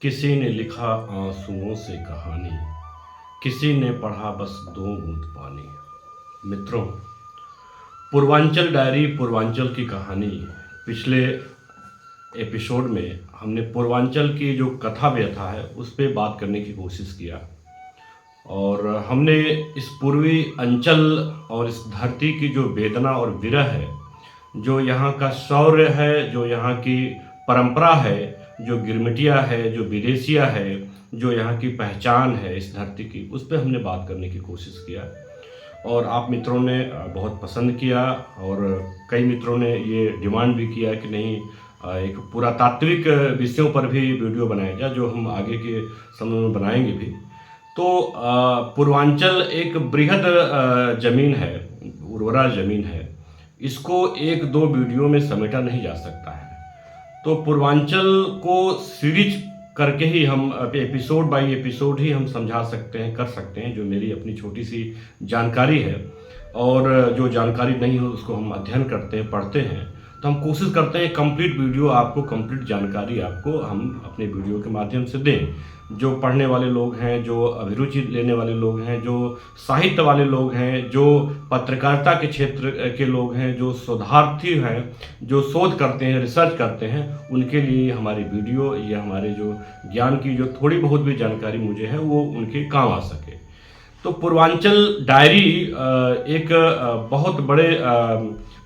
किसी ने लिखा आंसुओं से कहानी, किसी ने पढ़ा बस दो बूंद पानी। मित्रों, पूर्वांचल डायरी, पूर्वांचल की कहानी। पिछले एपिसोड में हमने पूर्वांचल की जो कथा व्यथा है उस पर बात करने की कोशिश किया और हमने इस पूर्वी अंचल और इस धरती की जो वेदना और विरह है, जो यहाँ का शौर्य है, जो यहाँ की परंपरा है, जो गिरमिटिया है, जो विदेशिया है, जो यहाँ की पहचान है इस धरती की, उस पर हमने बात करने की कोशिश किया और आप मित्रों ने बहुत पसंद किया और कई मित्रों ने ये डिमांड भी किया कि नहीं, एक पुरातात्विक विषयों पर भी वीडियो बनाया जाए, जो हम आगे के समय में बनाएंगे भी। तो पूर्वांचल एक बृहद जमीन है, उर्वरा जमीन है, इसको एक दो वीडियो में समेटा नहीं जा सकता है। तो पूर्वांचल को सीरीज करके ही हम एपिसोड बाय एपिसोड ही हम समझा सकते हैं, कर सकते हैं, जो मेरी अपनी छोटी सी जानकारी है। और जो जानकारी नहीं हो उसको हम अध्ययन करते हैं, पढ़ते हैं, तो हम कोशिश करते हैं कंप्लीट वीडियो आपको, कंप्लीट जानकारी आपको हम अपने वीडियो के माध्यम से दें। जो पढ़ने वाले लोग हैं, जो अभिरुचि लेने वाले लोग हैं, जो साहित्य वाले लोग हैं, जो पत्रकारिता के क्षेत्र के लोग हैं, जो शोधार्थी हैं, जो शोध करते हैं, रिसर्च करते हैं, उनके लिए हमारी वीडियो या हमारे जो ज्ञान की जो थोड़ी बहुत भी जानकारी मुझे है वो उनके काम आ सके। तो पूर्वांचल डायरी एक बहुत बड़े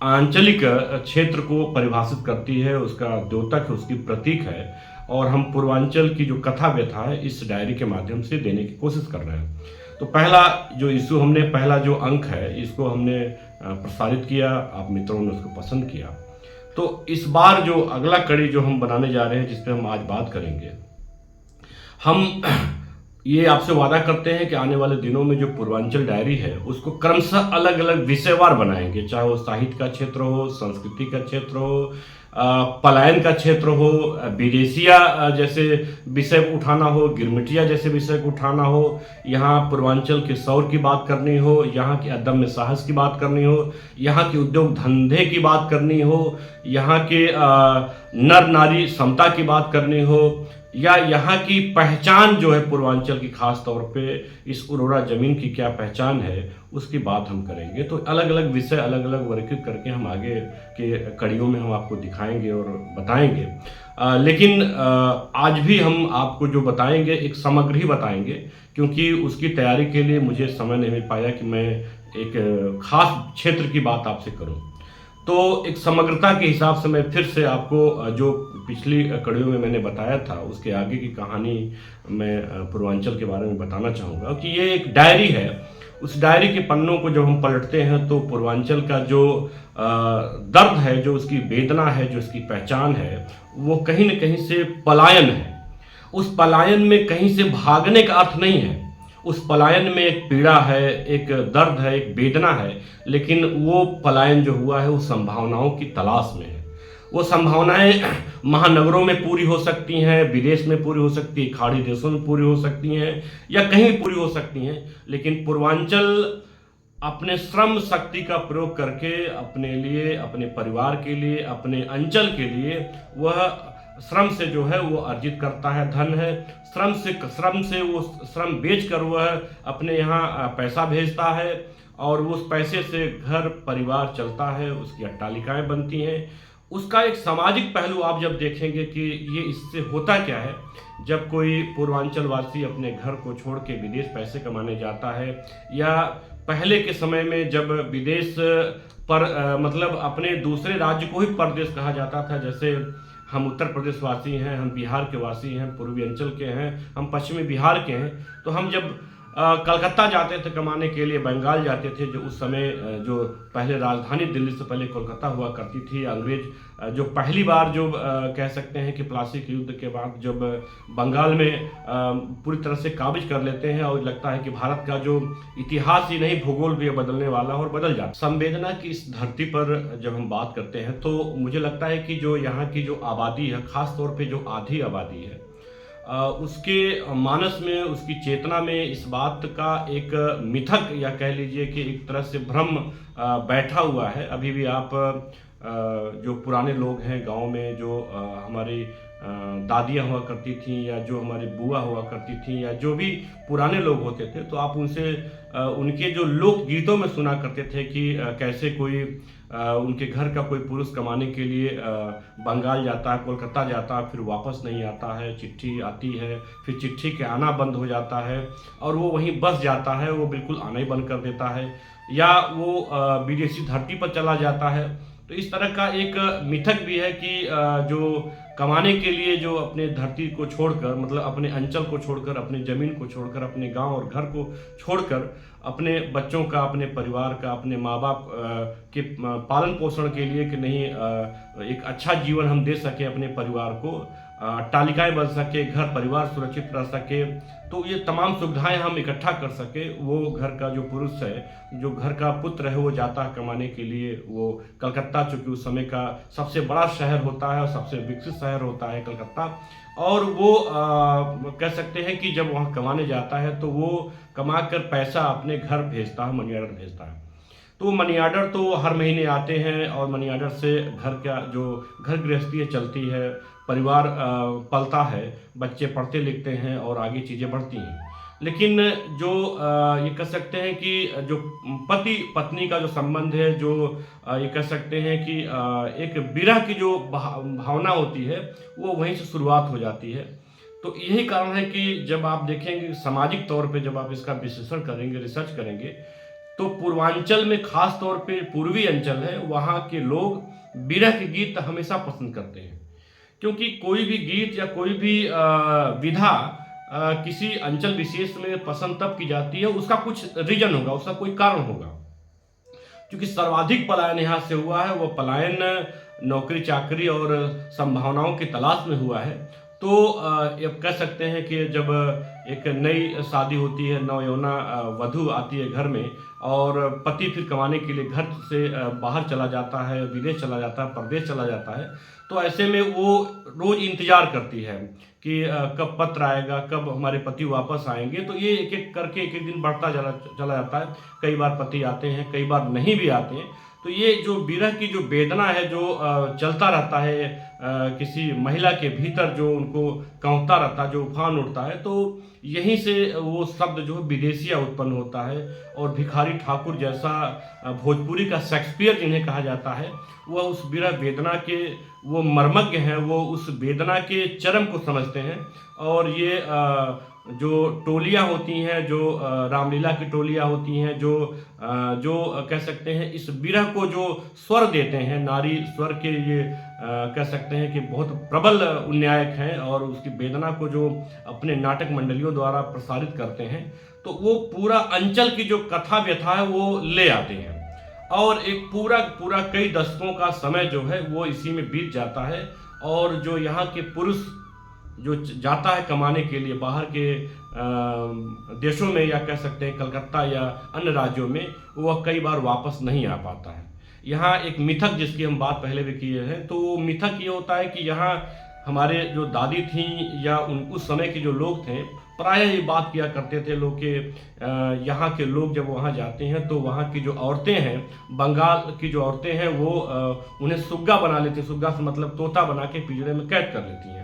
आंचलिक क्षेत्र को परिभाषित करती है, उसका द्योतक है, उसकी प्रतीक है। और हम पूर्वांचल की जो कथा व्यथा है इस डायरी के माध्यम से देने की कोशिश कर रहे हैं। तो पहला जो इशू हमने, पहला जो अंक है, इसको हमने प्रसारित किया, आप मित्रों ने उसको पसंद किया। तो इस बार जो अगला कड़ी जो हम बनाने जा रहे हैं, जिस पे हम आज बात करेंगे, हम ये आपसे वादा करते हैं कि आने वाले दिनों में जो पूर्वांचल डायरी है उसको क्रमशः अलग अलग विषयवार बनाएंगे, चाहे वो साहित्य का क्षेत्र हो, संस्कृति का क्षेत्र हो, पलायन का क्षेत्र हो, विदेशिया जैसे विषय को उठाना हो, गिरमिटिया जैसे विषय को उठाना हो, यहाँ पूर्वांचल के शौर्य की बात करनी हो, यहाँ के अदम्य साहस की बात करनी हो, यहाँ के उद्योग धंधे की बात करनी हो, यहाँ के नर नारी समता की बात करनी हो, या यहाँ की पहचान जो है पूर्वांचल की, खास तौर पे इस उर्वरा जमीन की क्या पहचान है उसकी बात हम करेंगे। तो अलग अलग विषय अलग अलग वर्गीकृत करके हम आगे के कड़ियों में हम आपको दिखाएंगे और बताएंगे। लेकिन आज भी हम आपको जो बताएंगे एक समग्र ही बताएंगे, क्योंकि उसकी तैयारी के लिए मुझे समय नहीं मिल पाया कि मैं एक खास क्षेत्र की बात आपसे करूं। तो एक समग्रता के हिसाब से मैं फिर से आपको जो पिछली कड़ियों में मैंने बताया था उसके आगे की कहानी मैं पूर्वांचल के बारे में बताना चाहूँगा कि ये एक डायरी है। उस डायरी के पन्नों को जब हम पलटते हैं तो पूर्वांचल का जो दर्द है, जो उसकी वेदना है, जो उसकी पहचान है, वो कहीं न कहीं से पलायन है। उस पलायन में कहीं से भागने का अर्थ नहीं है, उस पलायन में एक पीड़ा है, एक दर्द है, एक वेदना है, लेकिन वो पलायन जो हुआ है वो संभावनाओं की तलाश में है। वो संभावनाएं महानगरों में पूरी हो सकती हैं, विदेश में पूरी हो सकती है, खाड़ी देशों में पूरी हो सकती हैं, या कहीं भी पूरी हो सकती हैं, लेकिन पूर्वांचल अपने श्रम शक्ति का प्रयोग करके अपने लिए, अपने परिवार के लिए, अपने अंचल के लिए वह श्रम से जो है वो अर्जित करता है, धन है, श्रम से वो श्रम बेच कर वह अपने यहाँ पैसा भेजता है और उस पैसे से घर परिवार चलता है, उसकी अट्टालिकाएं बनती हैं। उसका एक सामाजिक पहलू आप जब देखेंगे कि ये इससे होता क्या है, जब कोई पूर्वांचल वासी अपने घर को छोड़ के विदेश पैसे कमाने जाता है, या पहले के समय में जब विदेश पर मतलब अपने दूसरे राज्य को ही परदेश कहा जाता था, जैसे हम उत्तर प्रदेश वासी हैं, हम बिहार के वासी हैं, पूर्वी अंचल के हैं, हम पश्चिमी बिहार के हैं, तो हम जब कलकत्ता जाते थे कमाने के लिए, बंगाल जाते थे, जो उस समय जो पहले राजधानी दिल्ली से पहले कोलकाता हुआ करती थी, अंग्रेज जो पहली बार जो कह सकते हैं कि प्लासी के युद्ध के बाद जब बंगाल में पूरी तरह से काबिज कर लेते हैं और लगता है कि भारत का जो इतिहास ही नहीं भूगोल भी बदलने वाला और बदल जाता। संवेदना की इस धरती पर जब हम बात करते हैं तो मुझे लगता है कि जो यहाँ की जो आबादी है, खास तौर पे जो आधी आबादी है, उसके मानस में, उसकी चेतना में इस बात का एक मिथक या कह लीजिए कि एक तरह से भ्रम बैठा हुआ है। अभी भी आप जो पुराने लोग हैं गांव में, जो हमारी दादियाँ हुआ करती थीं या जो हमारी बुआ हुआ करती थीं या जो भी पुराने लोग होते थे, तो आप उनसे उनके जो लोकगीतों में सुना करते थे कि कैसे कोई उनके घर का कोई पुरुष कमाने के लिए बंगाल जाता है, कोलकाता जाता है, फिर वापस नहीं आता है, चिट्ठी आती है, फिर चिट्ठी के आना बंद हो जाता है और वो वहीं बस जाता है, वो बिल्कुल आना ही बंद कर देता है या वो विदेशी धरती पर चला जाता है। तो इस तरह का एक मिथक भी है कि जो कमाने के लिए जो अपने धरती को छोड़कर, मतलब अपने अंचल को छोड़कर, अपने ज़मीन को छोड़कर, अपने गांव और घर को छोड़कर अपने बच्चों का, अपने परिवार का, अपने माँ बाप के पालन पोषण के लिए कि नहीं एक अच्छा जीवन हम दे सकें अपने परिवार को, तालिकाएं बन सके, घर परिवार सुरक्षित रह सके, तो ये तमाम सुविधाएं हम इकट्ठा कर सके। वो घर का जो पुरुष है, जो घर का पुत्र है, वो जाता है कमाने के लिए। वो कलकत्ता, चूँकि उस समय का सबसे बड़ा शहर होता है और सबसे विकसित शहर होता है कलकत्ता, और वो कह सकते हैं कि जब वहाँ कमाने जाता है तो वो कमा कर पैसा अपने घर भेजता है, मनी ऑर्डर भेजता है। तो मनी ऑर्डर तो हर महीने आते हैं और मनी ऑर्डर से घर का जो घर गृहस्थी है चलती है, परिवार पलता है, बच्चे पढ़ते लिखते हैं और आगे चीज़ें बढ़ती हैं। लेकिन जो ये कह सकते हैं कि जो पति पत्नी का जो संबंध है, जो ये कह सकते हैं कि एक विरह की जो भावना होती है, वो वहीं से शुरुआत हो जाती है। तो यही कारण है कि जब आप देखेंगे सामाजिक तौर पे, जब आप इसका विश्लेषण करेंगे, रिसर्च करेंगे, तो पूर्वांचल में खास तौर पे पूर्वी अंचल है, वहाँ के लोग विरह के गीत हमेशा पसंद करते हैं। क्योंकि कोई भी गीत या कोई भी विधा किसी अंचल विशेष में पसंद तब की जाती है, उसका कुछ रीजन होगा, उसका कोई कारण होगा। क्योंकि सर्वाधिक पलायन यहाँ से हुआ है, वो पलायन नौकरी चाकरी और संभावनाओं की तलाश में हुआ है। तो ये कह सकते हैं कि जब एक नई शादी होती है, नवयौवना वधू आती है घर में और पति फिर कमाने के लिए घर से बाहर चला जाता है, विदेश चला जाता है, परदेश चला जाता है, तो ऐसे में वो रोज़ इंतज़ार करती है कि कब पत्र आएगा, कब हमारे पति वापस आएंगे। तो ये एक एक करके एक एक दिन बढ़ता चला जाता है। कई बार पति आते हैं, कई बार नहीं भी आते हैं। तो ये जो विरह की जो वेदना है, जो चलता रहता है किसी महिला के भीतर, जो उनको कांपता रहता है, जो उफान उठता है, तो यहीं से वो शब्द जो है विदेशिया उत्पन्न होता है। और भिखारी ठाकुर जैसा भोजपुरी का शेक्सपियर जिन्हें कहा जाता है, वह उस विरह वेदना के वो मर्मज्ञ हैं, वो उस वेदना के चरम को समझते हैं। और ये जो टोलियाँ होती हैं, जो रामलीला की टोलियाँ होती हैं, जो कह सकते हैं इस विरह को जो स्वर देते हैं, नारी स्वर के ये कह सकते हैं कि बहुत प्रबल उन्नायक हैं और उसकी वेदना को जो अपने नाटक मंडलियों द्वारा प्रसारित करते हैं, तो वो पूरा अंचल की जो कथा व्यथा है वो ले आते हैं। और एक पूरा कई दशकों का समय जो है वो इसी में बीत जाता है। और जो यहाँ के पुरुष जो जाता है कमाने के लिए बाहर के देशों में, या कह सकते हैं कलकत्ता या अन्य राज्यों में, वह कई बार वापस नहीं आ पाता है। यहाँ एक मिथक जिसकी हम बात पहले भी किए हैं, तो मिथक ये होता है कि यहाँ हमारे जो दादी थीं या उस समय के जो लोग थे, प्रायः ये बात किया करते थे लोग के यहाँ के लोग जब वहाँ जाते हैं तो वहाँ की जो औरतें हैं, बंगाल की जो औरतें हैं, वो उन्हें सुग्गा बना लेती हैं। सुग्गा से मतलब तोता बना के पिंजरे में कैद कर लेती हैं।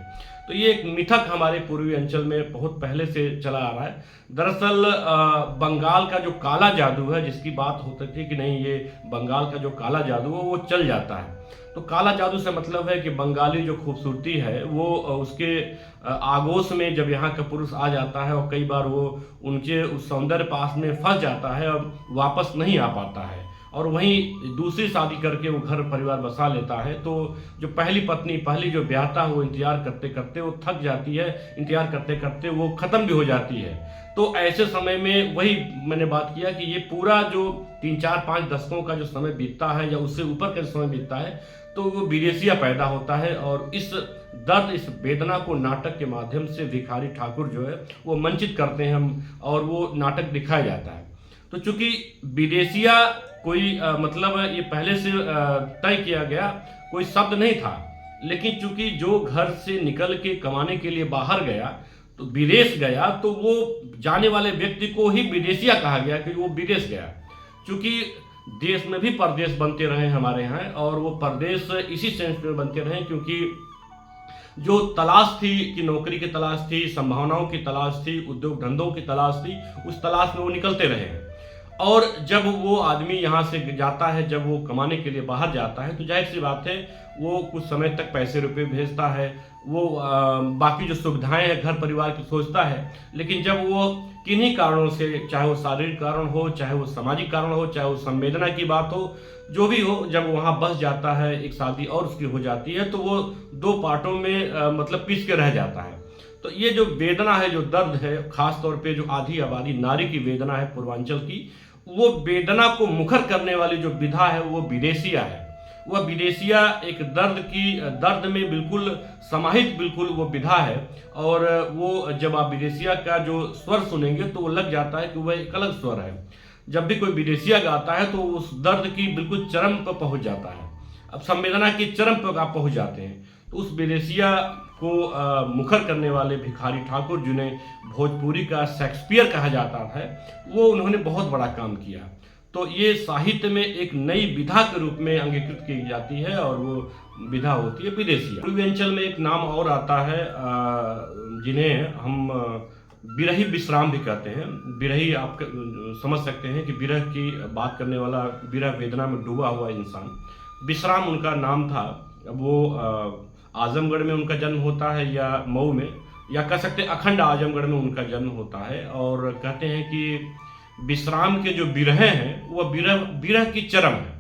तो ये एक मिथक हमारे पूर्वी अंचल में बहुत पहले से चला आ रहा है। दरअसल बंगाल का जो काला जादू है, जिसकी बात होती थी कि नहीं ये बंगाल का जो काला जादू है वो चल जाता है। तो काला जादू से मतलब है कि बंगाली जो खूबसूरती है वो उसके आगोश में जब यहाँ का पुरुष आ जाता है और कई बार वो उनके उस सौंदर्य पास में फंस जाता है और वापस नहीं आ पाता है, और वहीं दूसरी शादी करके वो घर परिवार बसा लेता है। तो जो पहली पत्नी, पहली जो ब्याहता है, वो इंतजार करते करते वो थक जाती है, इंतजार करते करते वो ख़त्म भी हो जाती है। तो ऐसे समय में वही मैंने बात किया कि ये पूरा जो 3-4-5 दशकों का जो समय बीतता है या उससे ऊपर का समय बीतता है, तो वो विदेशिया पैदा होता है। और इस दर्द, इस वेदना को नाटक के माध्यम से भिखारी ठाकुर जो है वो मंचित करते हैं हम, और वो नाटक दिखाया जाता है। तो चूंकि विदेशिया कोई मतलब ये पहले से तय किया गया कोई शब्द नहीं था, लेकिन चूंकि जो घर से निकल के कमाने के लिए बाहर गया, तो विदेश गया, तो वो जाने वाले व्यक्ति को ही विदेशिया कहा गया कि वो विदेश गया। चूंकि देश में भी परदेश बनते रहे हमारे यहाँ, और वो परदेश इसी सेंस में बनते रहे क्योंकि जो तलाश थी कि नौकरी की तलाश थी, संभावनाओं की तलाश थी, उद्योग धंधों की तलाश थी, उस तलाश में वो निकलते रहे हैं। और जब वो आदमी यहाँ से जाता है, जब वो कमाने के लिए बाहर जाता है, तो जाहिर सी बात है वो कुछ समय तक पैसे रुपए भेजता है, वो बाकी जो सुविधाएं हैं घर परिवार की सोचता है। लेकिन जब वो किन्हीं कारणों से, चाहे वो शारीरिक कारण हो, चाहे वो सामाजिक कारण हो, चाहे वो संवेदना की बात हो, जो भी हो, जब वहाँ बस जाता है, एक शादी और उसकी हो जाती है, तो वो दो पार्टों में मतलब पीस के रह जाता है। तो ये जो वेदना है, जो दर्द है, खास तौर पे जो आधी आबादी नारी की वेदना है पूर्वांचल की, वो वेदना को मुखर करने वाली जो विधा है वो विदेशिया है। वह विदेशिया एक दर्द में बिल्कुल समाहित बिल्कुल वो विधा है। और वो जब आप विदेशिया का जो स्वर सुनेंगे तो वो लग जाता है कि वह एक अलग स्वर है। जब भी कोई विदेशिया गाता है तो उस दर्द की बिल्कुल चरम पर पहुंच जाता है। अब संवेदना की चरम पर आप पहुंच जाते हैं। तो उस विदेशिया को मुखर करने वाले भिखारी ठाकुर, जिन्हें भोजपुरी का शेक्सपियर कहा जाता है, वो उन्होंने बहुत बड़ा काम किया। तो ये साहित्य में एक नई विधा के रूप में अंगीकृत की जाती है और वो विधा होती है विदेशिया। पूर्वांचल में एक नाम और आता है जिन्हें हम बिरही विश्राम भी कहते हैं। बिरही आप समझ सकते हैं कि विरह की बात करने वाला, विरह वेदना में डूबा हुआ इंसान। विश्राम उनका नाम था। वो आजमगढ़ में उनका जन्म होता है या मऊ में, या कह सकते हैं अखंड आजमगढ़ में उनका जन्म होता है। और कहते हैं कि विश्राम के जो बिरहे हैं वह बिरह की चरम है।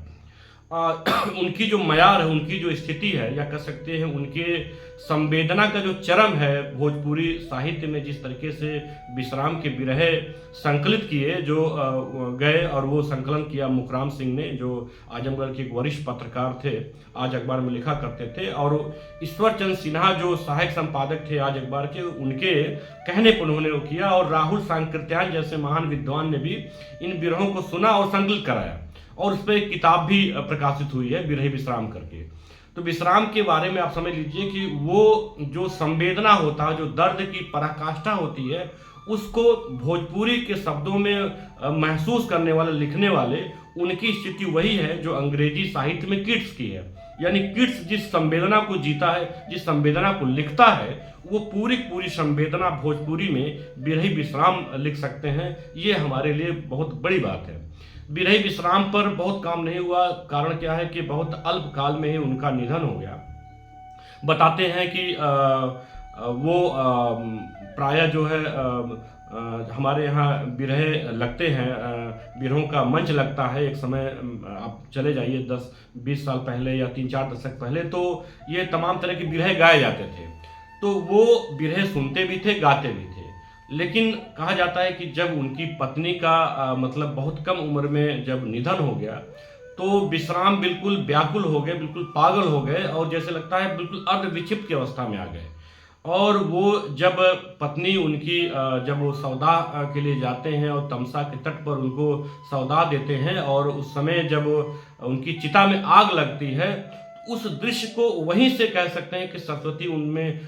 उनकी जो मयार है, उनकी जो स्थिति है, या कह सकते हैं उनके संवेदना का जो चरम है, भोजपुरी साहित्य में जिस तरीके से विश्राम के बिरहे संकलित किए जो गए, और वो संकलन किया मुकराम सिंह ने, जो आजमगढ़ के एक वरिष्ठ पत्रकार थे, आज अखबार में लिखा करते थे। और ईश्वर चंद्र सिन्हा जो सहायक संपादक थे आज अखबार के, उनके कहने पर उन्होंने वो किया। और राहुल सांकृत्यायन जैसे महान विद्वान ने भी इन बिरहों को सुना और संकलित कराया, और उस पर एक किताब भी प्रकाशित हुई है, बिरही विश्राम करके। तो विश्राम के बारे में आप समझ लीजिए कि वो जो संवेदना होता है, जो दर्द की पराकाष्ठा होती है, उसको भोजपुरी के शब्दों में महसूस करने वाले, लिखने वाले, उनकी स्थिति वही है जो अंग्रेजी साहित्य में कीट्स की है। यानी कीट्स जिस संवेदना को जीता है, जिस संवेदना को लिखता है, वो पूरी पूरी संवेदना भोजपुरी में बिरही विश्राम लिख सकते हैं। ये हमारे लिए बहुत बड़ी बात है। बिरही विश्राम पर बहुत काम नहीं हुआ। कारण क्या है कि बहुत अल्प काल में ही उनका निधन हो गया। बताते हैं कि वो प्रायः जो है हमारे यहाँ बिरहे लगते हैं, बिरहों का मंच लगता है। एक समय आप चले जाइए 10-20 साल पहले या 3-4 दशक पहले, तो ये तमाम तरह के बिरहे गाए जाते थे। तो वो बिरहे सुनते भी थे, गाते भी थे। लेकिन कहा जाता है कि जब उनकी पत्नी का मतलब बहुत कम उम्र में जब निधन हो गया, तो विश्राम बिल्कुल व्याकुल हो गए, बिल्कुल पागल हो गए, और जैसे लगता है बिल्कुल अर्ध विक्षिप्त की अवस्था में आ गए। और वो जब पत्नी उनकी जब वो सौदा के लिए जाते हैं और तमसा के तट पर उनको सौदा देते हैं, और उस समय जब उनकी चिता में आग लगती है, उस दृश्य को वहीं से कह सकते हैं कि सरस्वती उनमें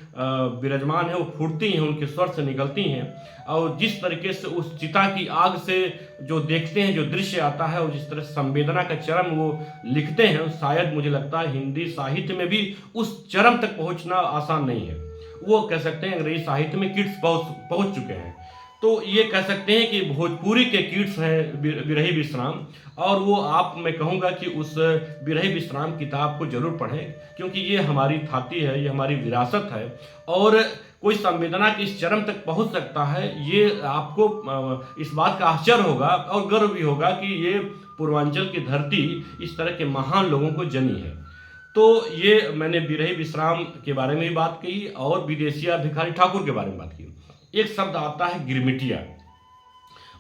विराजमान है, वो फूटती हैं, उनके स्वर से निकलती हैं। और जिस तरीके से उस चिता की आग से जो देखते हैं, जो दृश्य आता है, और जिस तरह संवेदना का चरम वो लिखते हैं, शायद मुझे लगता है हिंदी साहित्य में भी उस चरम तक पहुंचना आसान नहीं है। वो कह सकते हैं अंग्रेजी साहित्य में कीट्स पहुंच चुके हैं। तो ये कह सकते हैं कि भोजपुरी के कीट्स हैं बिरही विश्राम। और वो आप, मैं कहूँगा कि उस बिरही विश्राम किताब को जरूर पढ़ें, क्योंकि ये हमारी थाती है, ये हमारी विरासत है। और कोई संवेदना की इस चरम तक पहुंच सकता है, ये आपको इस बात का आश्चर्य होगा और गर्व भी होगा कि ये पूर्वांचल की धरती इस तरह के महान लोगों को जनी है। तो ये मैंने बिरही विश्राम के बारे में भी बात की, और विदेशिया भिखारी ठाकुर के बारे में बात की। एक शब्द आता है गिरमिटिया।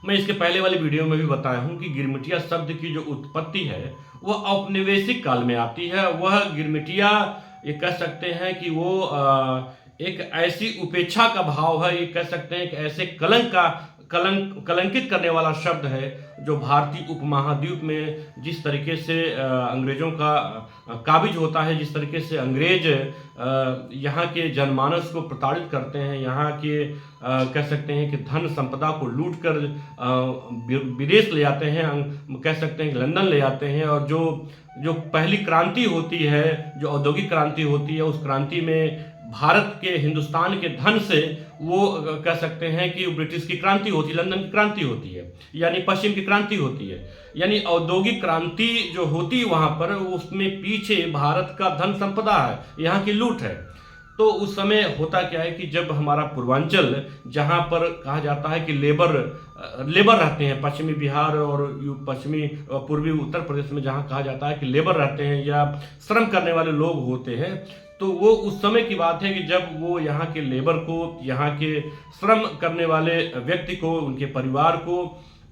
मैं इसके पहले वाले वीडियो में भी बताया हूं कि गिरमिटिया शब्द की जो उत्पत्ति है वह औपनिवेशिक काल में आती है। वह गिरमिटिया, ये कह सकते हैं कि वो एक ऐसी उपेक्षा का भाव है, ये कह सकते हैं कि ऐसे कलंकित करने वाला शब्द है जो भारतीय उपमहाद्वीप में जिस तरीके से अंग्रेजों का काबिज होता है, जिस तरीके से अंग्रेज यहाँ के जनमानस को प्रताड़ित करते हैं, यहाँ के कह सकते हैं कि धन संपदा को लूट कर विदेश ले जाते हैं, कह सकते हैं कि लंदन ले जाते हैं। और जो पहली क्रांति होती है, जो औद्योगिक क्रांति होती है, उस क्रांति में भारत के हिंदुस्तान के धन से वो कह सकते हैं कि ब्रिटिश की क्रांति होती है, लंदन की क्रांति होती है, यानी पश्चिम की क्रांति होती है, यानी औद्योगिक क्रांति जो होती है वहाँ पर, उसमें पीछे भारत का धन संपदा है, यहाँ की लूट है। तो उस समय होता क्या है कि जब हमारा पूर्वांचल, जहाँ पर कहा जाता है कि लेबर रहते हैं, पश्चिमी बिहार और पश्चिमी पूर्वी उत्तर प्रदेश में जहाँ कहा जाता है कि लेबर रहते हैं या श्रम करने वाले लोग होते हैं, तो वो उस समय की बात है कि जब वो यहाँ के लेबर को, यहाँ के श्रम करने वाले व्यक्ति को, उनके परिवार को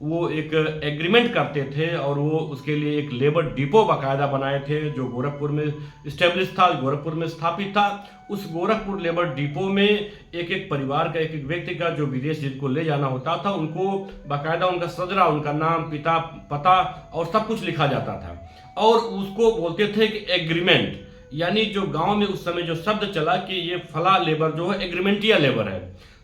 वो एक एग्रीमेंट करते थे और वो उसके लिए एक लेबर डिपो बाकायदा बनाए थे जो गोरखपुर में इस्टेब्लिश था, गोरखपुर में स्थापित था। उस गोरखपुर लेबर डिपो में एक एक परिवार का, एक एक व्यक्ति का जो विदेश जिनको ले जाना होता था, उनको बाकायदा उनका सजरा, उनका नाम, पिता, पता और सब कुछ लिखा जाता था और उसको बोलते थे कि एग्रीमेंट। यानी जो गांव में उस समय जो शब्द चला कि ये फला लेबर जो है एग्रीमेंटिया लेबर है,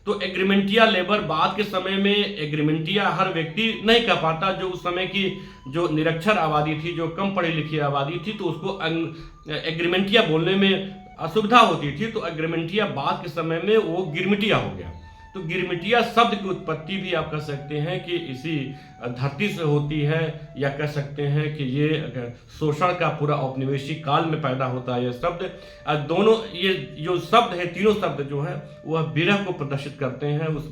तो एग्रीमेंटिया लेबर बाद के समय में एग्रीमेंटिया हर व्यक्ति नहीं कह पाता। जो उस समय की जो निरक्षर आबादी थी, जो कम पढ़ी लिखी आबादी थी, तो उसको एग्रीमेंटिया बोलने में असुविधा होती थी, तो एग्रीमेंटिया बाद के समय में वो गिरमिटिया हो गया। तो गिरमिटिया शब्द की उत्पत्ति भी आप कह सकते हैं कि इसी धरती से होती है, या कह सकते हैं कि ये शोषण का पूरा औपनिवेशिक काल में पैदा होता है ये शब्द। दोनों ये जो शब्द है, तीनों शब्द जो है वह विरह को प्रदर्शित करते हैं, उस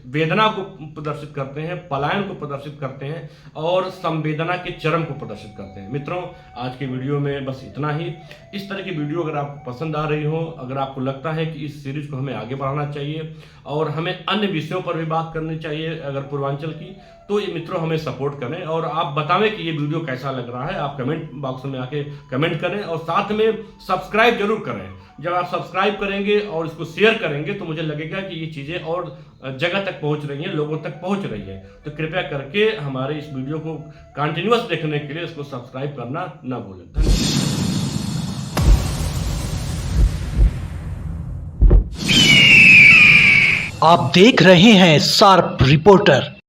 वेदना को प्रदर्शित करते हैं, पलायन को प्रदर्शित करते हैं और संवेदना के चरम को प्रदर्शित करते हैं। मित्रों, आज के वीडियो में बस इतना ही। इस तरह की वीडियो अगर आपको पसंद आ रही हो, अगर आपको लगता है कि इस सीरीज को हमें आगे बढ़ाना चाहिए और हमें अन्य विषयों पर भी बात करनी चाहिए अगर पूर्वांचल की, तो ये मित्रों हमें सपोर्ट करें और आप बतावें कि ये वीडियो कैसा लग रहा है। आप कमेंट बॉक्स में आके कमेंट करें और साथ में सब्सक्राइब जरूर करें। जब आप सब्सक्राइब करेंगे और इसको शेयर करेंगे तो मुझे लगेगा कि ये चीज़ें और जगह तक पहुंच रही हैं, लोगों तक पहुंच रही है। तो कृपया करके हमारे इस वीडियो को कंटिन्यूअस देखने के लिए इसको सब्सक्राइब करना ना भूलें। धन्यवाद। आप देख रहे हैं शार्प रिपोर्टर।